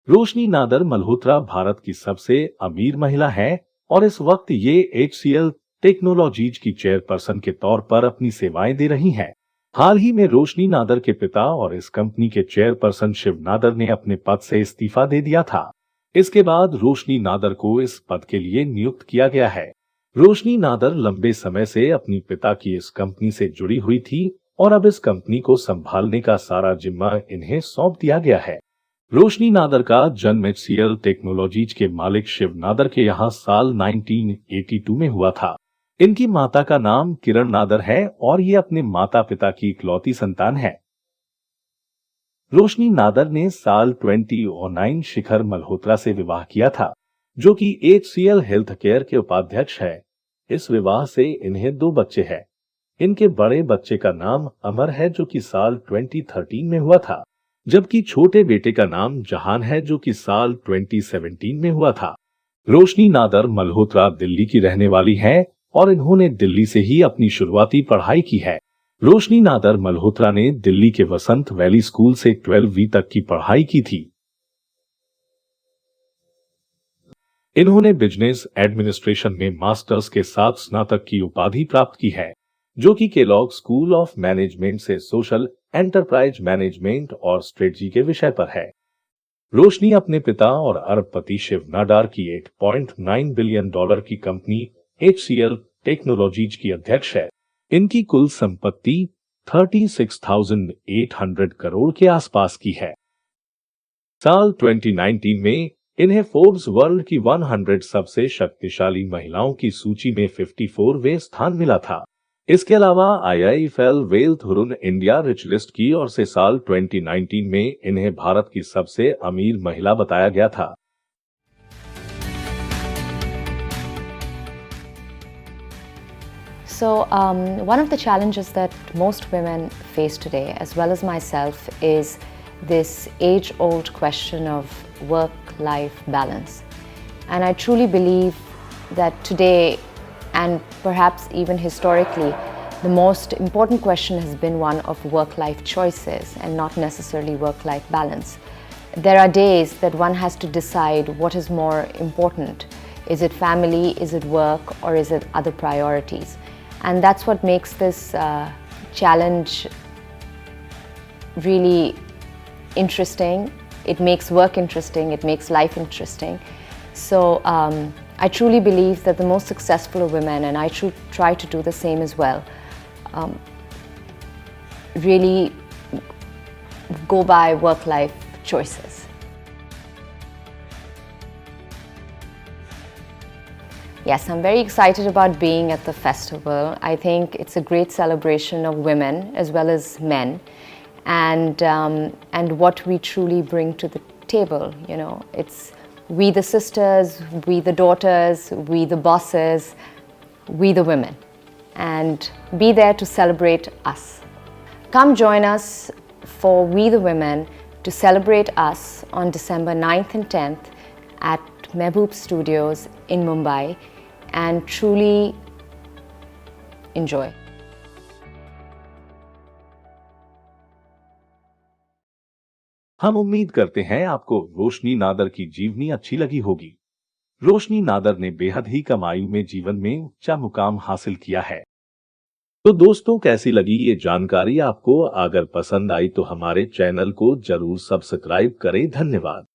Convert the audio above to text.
रोशनी नादर मल्होत्रा भारत की सबसे अमीर महिला है और इस वक्त ये HCL टेक्नोलॉजीज की चेयरपर्सन के तौर पर अपनी सेवाएं दे रही हैं। हाल ही में रोशनी नादर के पिता और इस कंपनी के चेयरपर्सन शिव नादर ने अपने पद से इस्तीफा दे दिया था। इसके बाद रोशनी नादर को इस पद के लिए नियुक्त किया गया है। रोशनी नादर लंबे समय से अपनी पिता की इस कंपनी से जुड़ी हुई थी और अब इस कंपनी को संभालने का सारा जिम्मा इन्हें सौंप दिया गया है। रोशनी नादर का जन्म HCL टेक्नोलॉजीज के मालिक शिव नादर के यहाँ साल 1982 में हुआ था। इनकी माता का नाम किरण नादर है और ये अपने माता पिता की इकलौती संतान है। रोशनी नादर ने साल 2009 शिखर मल्होत्रा से विवाह किया था, जो कि HCL हेल्थ केयर के उपाध्यक्ष है। इस विवाह से इन्हें 2 बच्चे हैं। इनके बड़े बच्चे का नाम अमर है, जो कि साल 2013 में हुआ था, जबकि छोटे बेटे का नाम जहान है, जो कि साल 2017 में हुआ था। रोशनी नादर मल्होत्रा दिल्ली की रहने वाली हैं और इन्होंने दिल्ली से ही अपनी शुरुआती पढ़ाई की है। रोशनी नादर मल्होत्रा ने दिल्ली के वसंत वैली स्कूल से 12वीं तक की पढ़ाई की थी। इन्होंने बिजनेस एडमिनिस्ट्रेशन में मास्टर्स के साथ स्नातक की उपाधि प्राप्त की है, जो कि केलॉग स्कूल ऑफ मैनेजमेंट से सोशल एंटरप्राइज मैनेजमेंट और स्ट्रेटजी के विषय पर है। रोशनी अपने पिता और अरबपति शिव नादर की $8.9 बिलियन की कंपनी HCL टेक्नोलॉजीज की अध्यक्ष है। इनकी कुल संपत्ति 36,800 करोड़ के आसपास की है। साल 2019 में इन्हें फोर्ब्स वर्ल्ड की 100 सबसे शक्तिशाली महिलाओं की सूची में 54वें स्थान मिला था। इसके अलावा IIFL wealth Hurun India rich list की ओर से साल 2019 में इन्हें भारत की सबसे अमीर महिला बताया गया था। So, one of the challenges that most women face today, as well as myself, is this age-old question of work-life balance. And I truly believe that today, and perhaps even historically, the most important question has been one of work-life choices and not necessarily work-life balance. There are days that one has to decide what is more important. Is it family, is it work, or is it other priorities? And that's what makes this challenge really interesting. It makes work interesting, it makes life interesting. So I truly believe that the most successful women, and I try to do the same as well, really go by work-life choices. Yes, I'm very excited about being at the festival. I think it's a great celebration of women as well as men, and what we truly bring to the table. You know, it's we the sisters, we the daughters, we the bosses, we the women, and be there to celebrate us. Come join us for We the Women to celebrate us on December 9th and 10th at Mehboob Studios in Mumbai, and truly enjoy. हम उम्मीद करते हैं आपको रोशनी नादर की जीवनी अच्छी लगी होगी। रोशनी नादर ने बेहद ही कम आयु में जीवन में ऊंचा मुकाम हासिल किया है। तो दोस्तों, कैसी लगी ये जानकारी आपको? अगर पसंद आई तो हमारे चैनल को जरूर सब्सक्राइब करें। धन्यवाद।